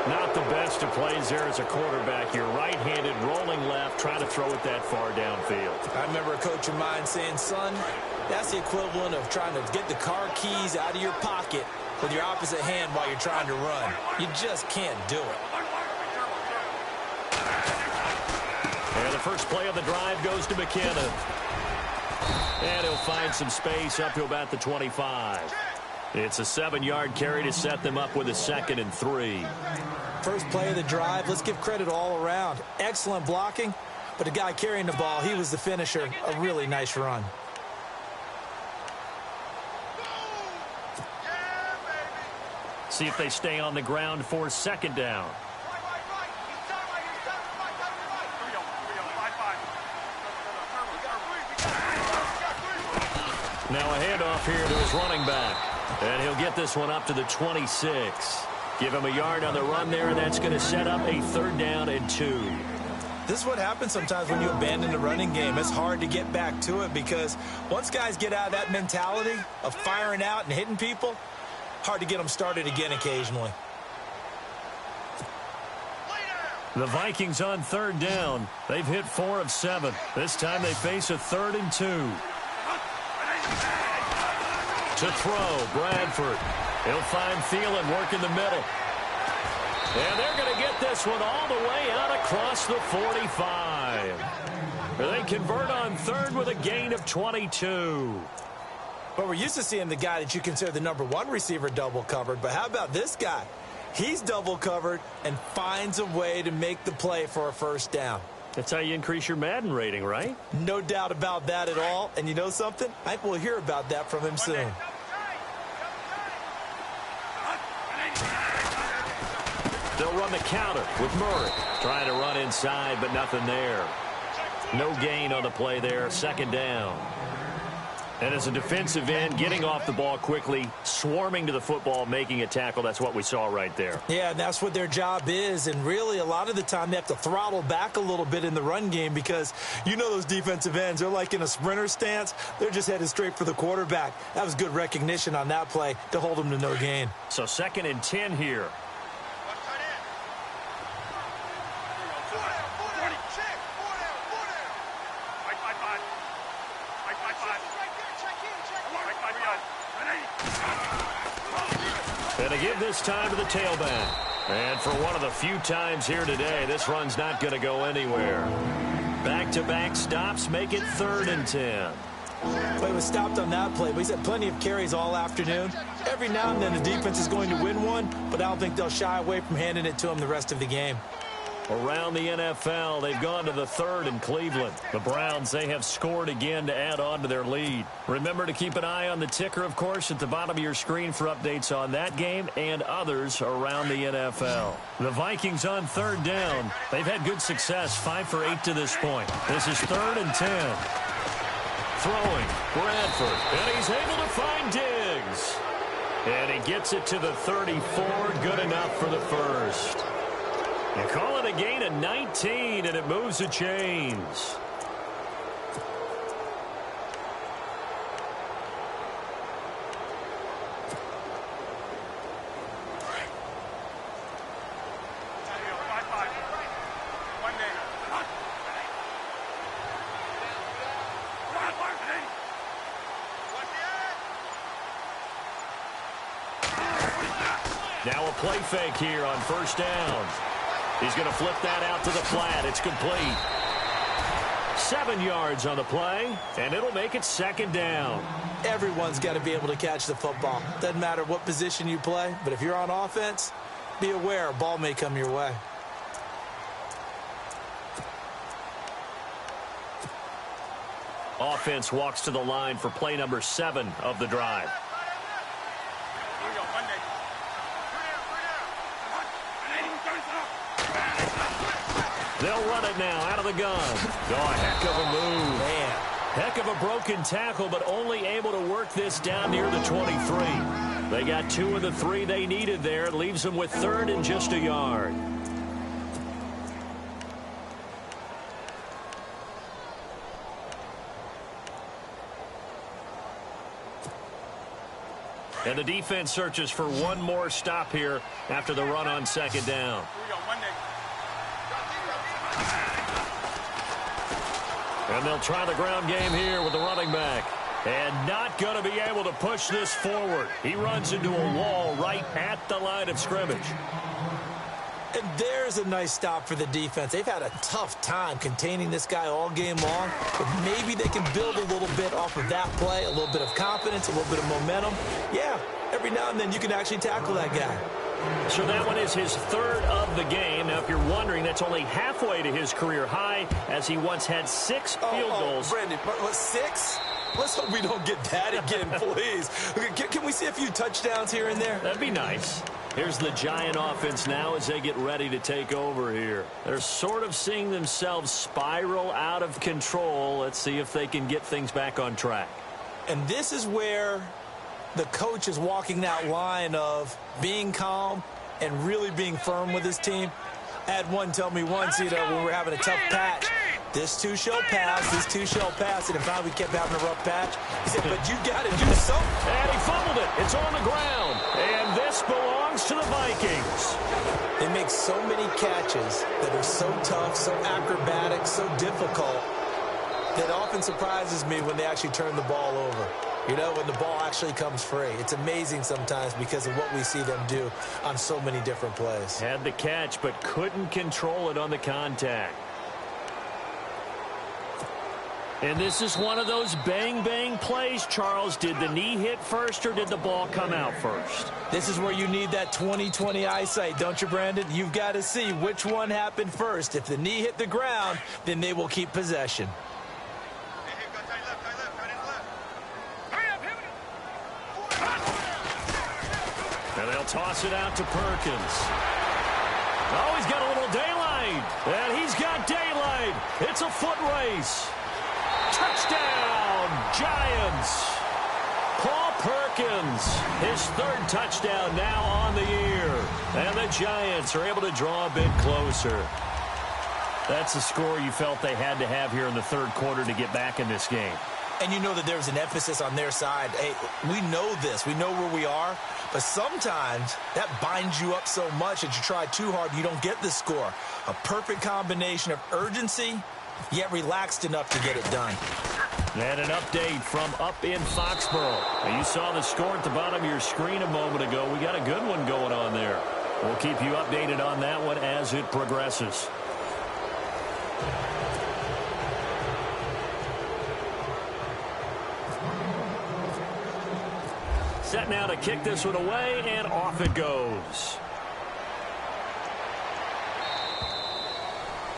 Not the best of plays there as a quarterback. You're right-handed, rolling left, trying to throw it that far downfield. I remember a coach of mine saying, son, that's the equivalent of trying to get the car keys out of your pocket with your opposite hand while you're trying to run. You just can't do it. And the first play of the drive goes to McKinnon. And he'll find some space up to about the 25. It's a 7-yard carry to set them up with a 2nd and 3. First play of the drive, let's give credit all around. Excellent blocking, but the guy carrying the ball, he was the finisher. A really nice run. See if they stay on the ground for 2nd down. Now a handoff here to his running back. And he'll get this one up to the 26. Give him a yard on the run there, and that's going to set up a 3rd down and 2. This is what happens sometimes when you abandon the running game. It's hard to get back to it because once guys get out of that mentality of firing out and hitting people, hard to get them started again occasionally. The Vikings on 3rd down. They've hit 4 of 7. This time they face a 3rd and 2. To throw, Bradford. He'll find Thielen work in the middle. And they're going to get this one all the way out across the 45. They convert on 3rd with a gain of 22. But we're used to seeing the guy that you consider the #1 receiver double covered. But how about this guy? He's double covered and finds a way to make the play for a 1st down. That's how you increase your Madden rating, right? No doubt about that at all. And you know something? I think we'll hear about that from him soon. They'll run the counter with Murray. Trying to run inside, but nothing there. No gain on the play there. 2nd down. And as a defensive end, getting off the ball quickly, swarming to the football, making a tackle, that's what we saw right there. Yeah, and that's what their job is. And really, a lot of the time, they have to throttle back a little bit in the run game because you know those defensive ends, they're like in a sprinter stance. They're just headed straight for the quarterback. That was good recognition on that play to hold them to no gain. So 2nd and 10 here. And to give this time to the tailback. And for one of the few times here today, this run's not going to go anywhere. Back-to-back stops make it 3rd and 10. Well, he was stopped on that play, but he's had plenty of carries all afternoon. Every now and then the defense is going to win one, but I don't think they'll shy away from handing it to him the rest of the game. Around the NFL, they've gone to the 3rd in Cleveland. The Browns, they have scored again to add on to their lead. Remember to keep an eye on the ticker, of course, at the bottom of your screen for updates on that game and others around the NFL. The Vikings on 3rd down. They've had good success, 5 for 8 to this point. This is 3rd and 10. Throwing, Bradford, and he's able to find Diggs. And he gets it to the 34, good enough for the 1st. You call it a gain of 19, and it moves the chains. Now a play fake here on 1st down. He's going to flip that out to the flat. It's complete. 7 yards on the play, and it'll make it 2nd down. Everyone's got to be able to catch the football. Doesn't matter what position you play, but if you're on offense, be aware a ball may come your way. Offense walks to the line for play number 7 of the drive. They'll run it now out of the gun. Oh, heck of a move. Man. Heck of a broken tackle, but only able to work this down near the 23. They got 2 of the 3 they needed there. It leaves them with 3rd and just a yard. And the defense searches for one more stop here after the run on second down. And they'll try the ground game here with the running back. And not going to be able to push this forward. He runs into a wall right at the line of scrimmage. And there's a nice stop for the defense. They've had a tough time containing this guy all game long, but maybe they can build a little bit off of that play, a little bit of confidence, a little bit of momentum. Yeah, every now and then you can actually tackle that guy. So that one is his third of the game. Now, if you're wondering, that's only halfway to his career high, as he once had 6 field goals. Brandon, what, 6? Let's hope we don't get that again, please. Can we see a few touchdowns here and there? That'd be nice. Here's the Giant offense now as they get ready to take over here. They're sort of seeing themselves spiral out of control. Let's see if they can get things back on track. And this is where the coach is walking that line of being calm and really being firm with his team. I had one tell me once, when we're having a tough patch, this too shall pass, this too shall pass. And finally we kept having a rough patch. He said, but you got to do something. And he fumbled it. It's on the ground. And this belongs to the Vikings. They make so many catches that are so tough, so acrobatic, so difficult, that often surprises me when they actually turn the ball over. When the ball actually comes free. It's amazing sometimes because of what we see them do on so many different plays. Had the catch, but couldn't control it on the contact. And this is one of those bang-bang plays, Charles. Did the knee hit first or did the ball come out first? This is where you need that 20/20 eyesight, don't you, Brandon? You've got to see which one happened first. If the knee hit the ground, then they will keep possession. And they'll toss it out to Perkins. Oh, he's got a little daylight. And he's got daylight. It's a foot race. Touchdown, Giants. Paul Perkins, his 3rd touchdown now on the year. And the Giants are able to draw a bit closer. That's the score you felt they had to have here in the 3rd quarter to get back in this game. And you know that there's an emphasis on their side. Hey, we know this. We know where we are. But sometimes that binds you up so much that you try too hard and you don't get the score. A perfect combination of urgency, yet relaxed enough to get it done. And an update from up in Foxborough. Now, you saw the score at the bottom of your screen a moment ago. We got a good one going on there. We'll keep you updated on that one as it progresses. Set now to kick this one away, and off it goes.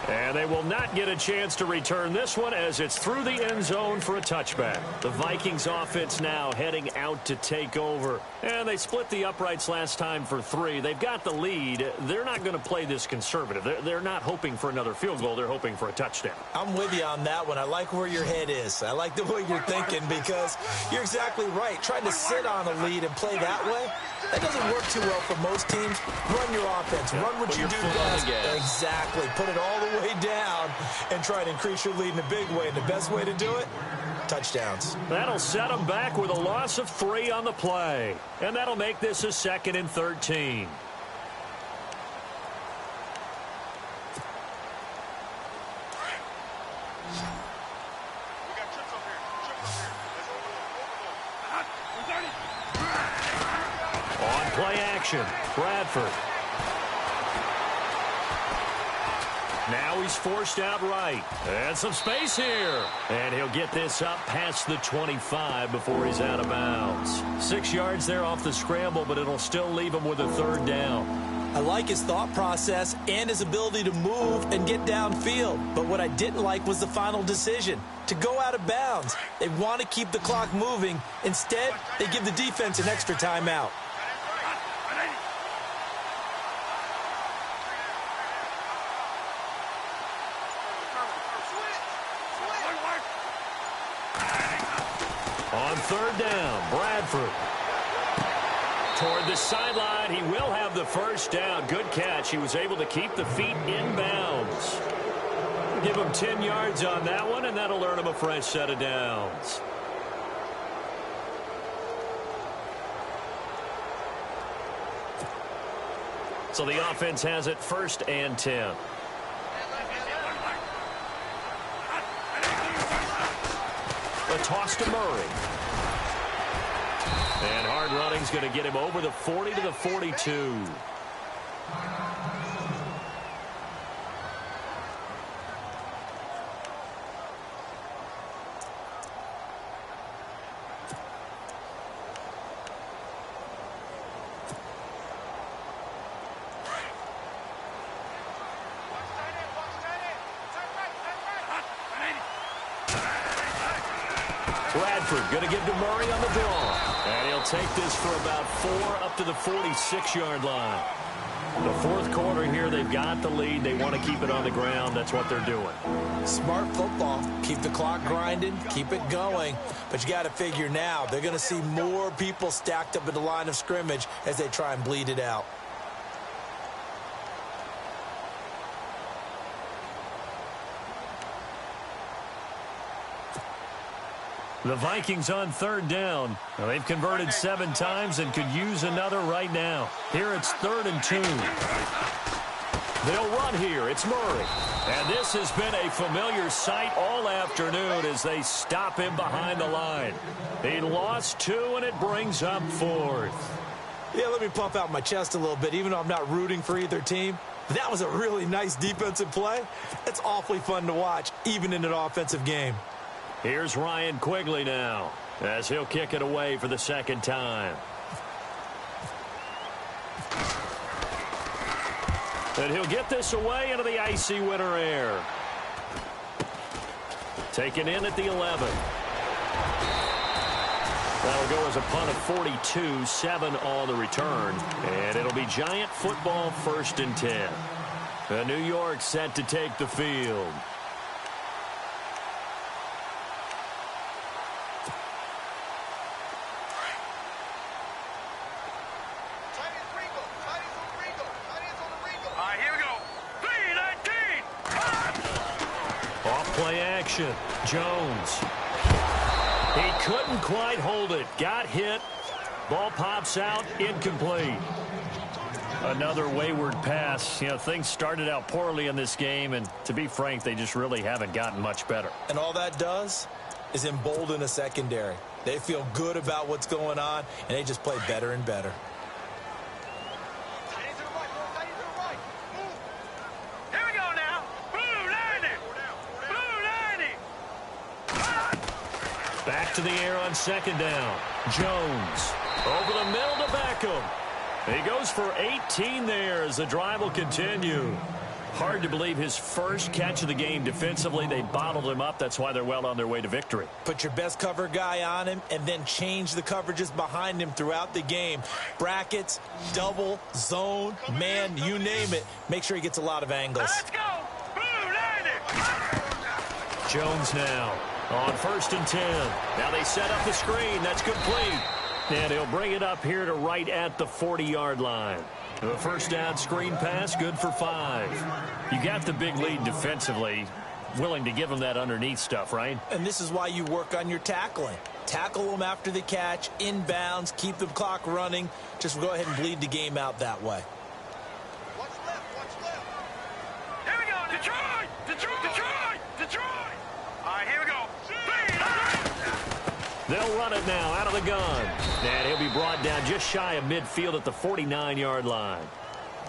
And they will not get a chance to return this one as it's through the end zone for a touchback. The Vikings offense now heading out to take over. And they split the uprights last time for 3. They've got the lead. They're not going to play this conservative. They're not hoping for another field goal. They're hoping for a touchdown. I'm with you on that one. I like where your head is. I like the way you're thinking because you're exactly right. Trying to sit on a lead and play that way, that doesn't work too well for most teams. Run your offense. Run what you do best. Exactly. Put it all the way down and try to increase your lead in a big way. And the best way to do it, touchdowns. That'll set them back with a loss of 3 on the play. And that'll make this a 2nd and 13. On play action, Bradford. Now he's forced out right. And some space here. And he'll get this up past the 25 before he's out of bounds. 6 yards there off the scramble, but it'll still leave him with a 3rd down. I like his thought process and his ability to move and get downfield. But what I didn't like was the final decision, to go out of bounds. They want to keep the clock moving. Instead, they give the defense an extra timeout. On 3rd down, Bradford. Toward the sideline, he will have the 1st down. Good catch. He was able to keep the feet in bounds. Give him 10 yards on that one, and that'll earn him a fresh set of downs. So the offense has it 1st and 10. A toss to Murray. And hard running's going to get him over the 40 to the 42. Bradford going to give to Murray on the draw. And he'll take this for about 4 up to the 46-yard line. The 4th quarter here, they've got the lead. They want to keep it on the ground. That's what they're doing. Smart football. Keep the clock grinding. Keep it going. But you got to figure now, they're going to see more people stacked up at the line of scrimmage as they try and bleed it out. The Vikings on 3rd down. Well, they've converted 7 times and could use another right now. Here it's 3rd and 2. They'll run here. It's Murray. And this has been a familiar sight all afternoon as they stop him behind the line. He lost 2, and it brings up 4th. Yeah, let me puff out my chest a little bit, even though I'm not rooting for either team. That was a really nice defensive play. It's awfully fun to watch, even in an offensive game. Here's Ryan Quigley now, as he'll kick it away for the 2nd time. And he'll get this away into the icy winter air. Taken in at the 11. That'll go as a punt of 42, 7 on the return. And it'll be Giant football 1st and 10. New York set to take the field. Play action. Jones. He couldn't quite hold it. Got hit. Ball pops out. Incomplete. Another wayward pass. You know, things started out poorly in this game, and to be frank, they just really haven't gotten much better. And all that does is embolden a secondary. They feel good about what's going on, and they just play better and better. Back to the air on 2nd down. Jones over the middle to Beckham. He goes for 18 there as the drive will continue. Hard to believe his first catch of the game defensively. They bottled him up. That's why they're well on their way to victory. Put your best cover guy on him and then change the coverages behind him throughout the game. Brackets, double, zone, man, you name it. Make sure he gets a lot of angles. Let's go. Blue 90. Jones now on 1st and 10. Now they set up the screen. That's complete. And he'll bring it up here to right at the 40-yard line. The 1st down screen pass, good for 5. You got the big lead defensively. Willing to give them that underneath stuff, right? And this is why you work on your tackling. Tackle them after the catch, inbounds, keep the clock running. Just go ahead and bleed the game out that way. What's left? Here we go. Detroit. All right, here we go. They'll run it now out of the gun. And he'll be brought down just shy of midfield at the 49-yard line.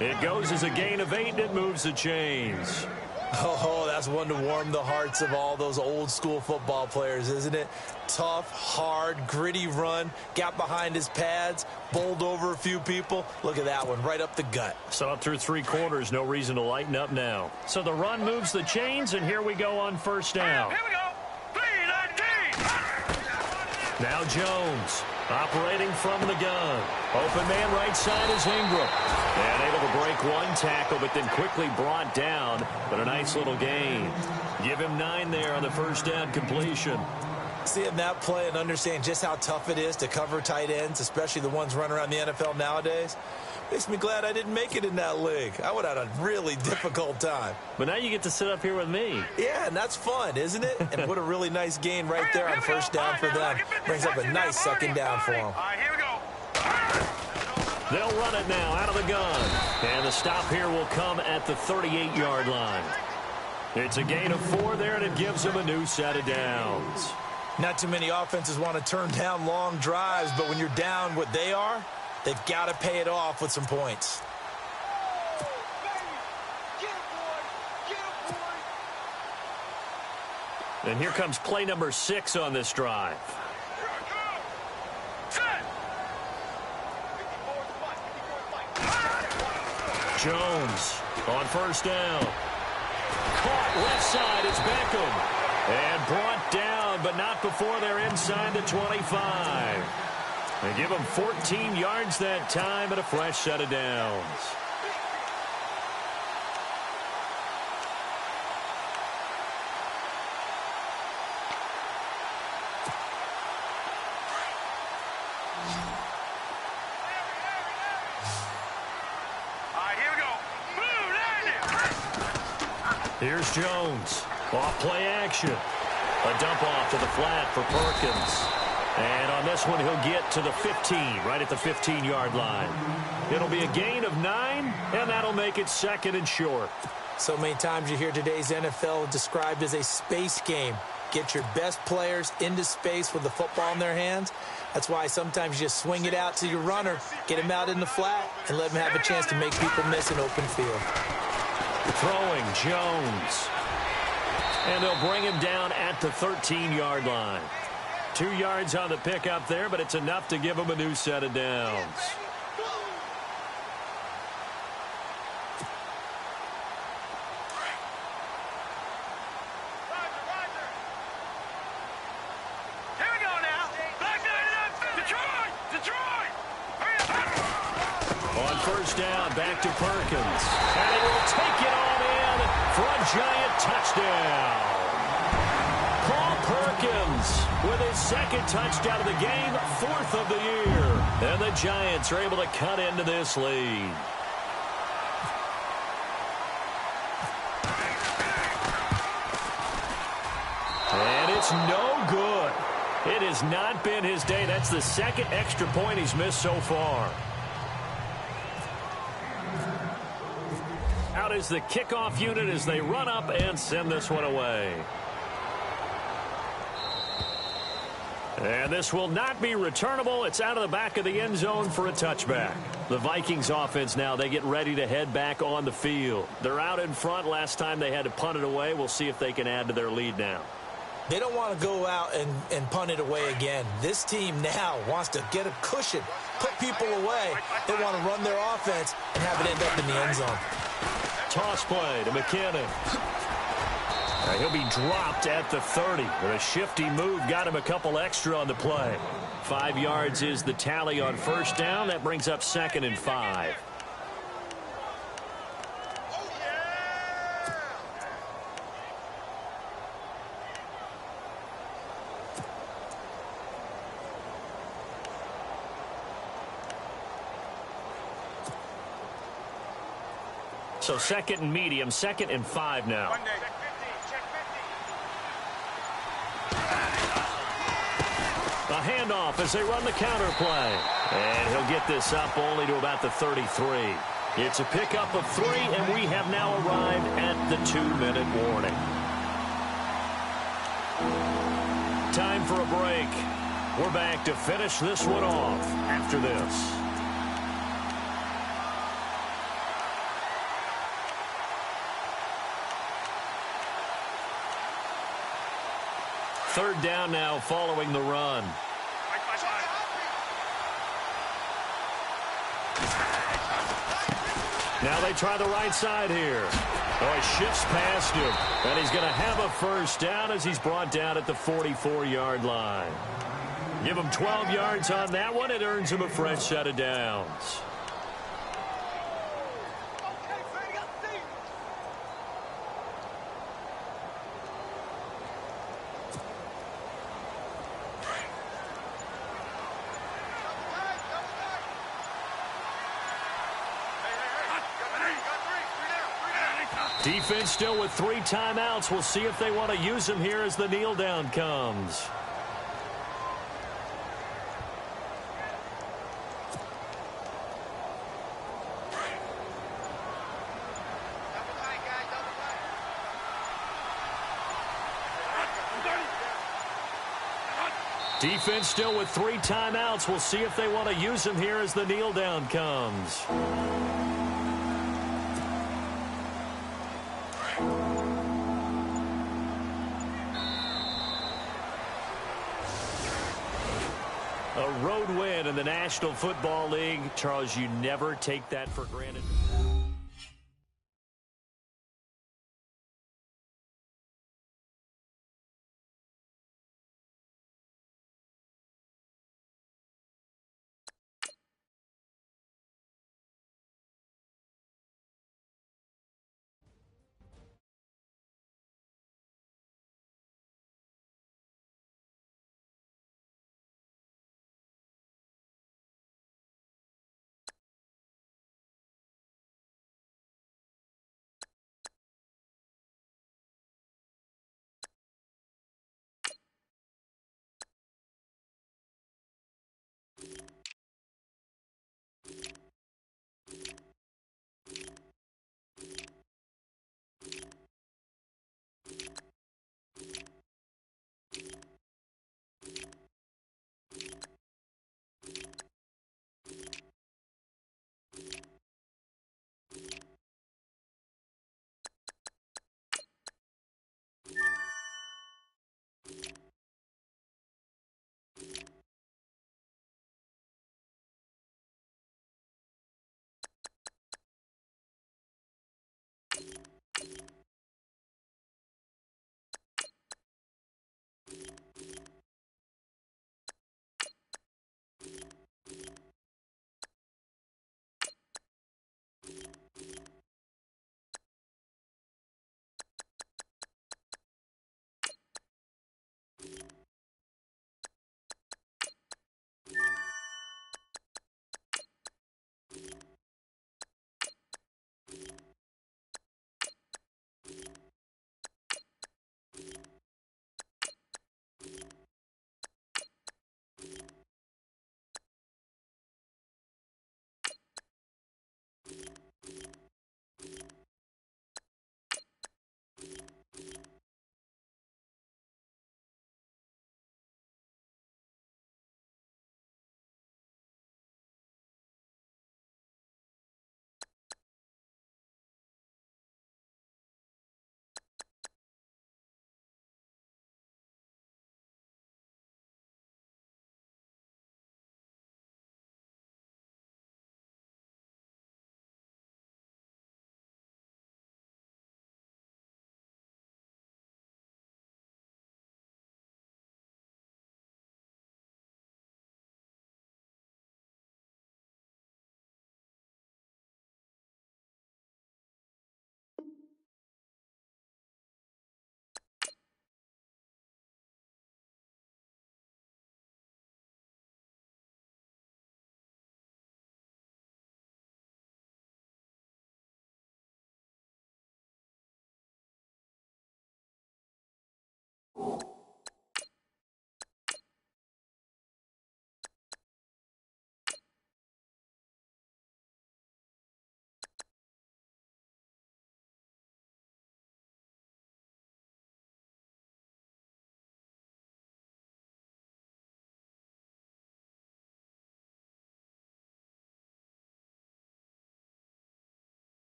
It goes as a gain of 8, and it moves the chains. Oh, that's one to warm the hearts of all those old-school football players, isn't it? Tough, hard, gritty run. Got behind his pads, bowled over a few people. Look at that one, right up the gut. So up through 3 quarters, no reason to lighten up now. So the run moves the chains, and here we go on 1st down. Here we go. 3-19. Now Jones operating from the gun. Open man right side is Ingram. And able to break one tackle, but then quickly brought down. But a nice little gain. Give him 9 there on the 1st down completion. Seeing that play and understand just how tough it is to cover tight ends, especially the ones running around the NFL nowadays, makes me glad I didn't make it in that league. I would have had a really difficult time. But now you get to sit up here with me. Yeah, and that's fun, isn't it? And what a really nice gain right there on 1st down for them. Brings up a nice 2nd down for them. All right, here we go. They'll run it now out of the gun. And the stop here will come at the 38-yard line. It's a gain of 4 there, and it gives them a new set of downs. Not too many offenses want to turn down long drives, but when you're down what they are, they've got to pay it off with some points. And here comes play number 6 on this drive. Jones on first down. Caught left side. It's Beckham. And brought down, but not before they're inside the 25. They give them 14 yards that time and a fresh set of downs. Here's Jones. Off play action. A dump off to the flat for Perkins. And on this one, he'll get to the 15, right at the 15-yard line. It'll be a gain of 9, and that'll make it 2nd and short. So many times you hear today's NFL described as a space game. Get your best players into space with the football in their hands. That's why sometimes you just swing it out to your runner, get him out in the flat, and let him have a chance to make people miss an open field. Throwing Jones. And they'll bring him down at the 13-yard line. 2 yards on the pickup there, but it's enough to give him a new set of downs. Here we go now. Back to Detroit! Detroit! On first down, back to Perkins. And he will take it on in for a giant touchdown. Paul Perkins with his 2nd touchdown of the game, 4th of the year. And the Giants are able to cut into this lead. And it's no good. It has not been his day. That's the 2nd extra point he's missed so far. Out is the kickoff unit as they run up and send this one away. And this will not be returnable. It's out of the back of the end zone for a touchback. The Vikings offense now, they get ready to head back on the field. They're out in front. Last time they had to punt it away. We'll see if they can add to their lead now. They don't want to go out and punt it away again. This team now wants to get a cushion, put people away. They want to run their offense and have it end up in the end zone. Toss play to McKinnon. He'll be dropped at the 30. But a shifty move got him a couple extra on the play. 5 yards is the tally on first down. That brings up 2nd and 5. So 2nd and medium, 2nd and 5 now. A handoff as they run the counter play. And he'll get this up only to about the 33. It's a pickup of 3, and we have now arrived at the 2-minute warning. Time for a break. We're back to finish this one off after this. Third down now following the run. Now they try the right side here. Oh, he shifts past him. And he's going to have a first down as he's brought down at the 44-yard line. Give him 12 yards on that one. It earns him a fresh set of downs. Defense still with 3 timeouts. We'll see if they want to use them here as the kneel down comes. Defense still with 3 timeouts. We'll see if they want to use them here as the kneel down comes. A road win in the National Football League. Charles, you never take that for granted.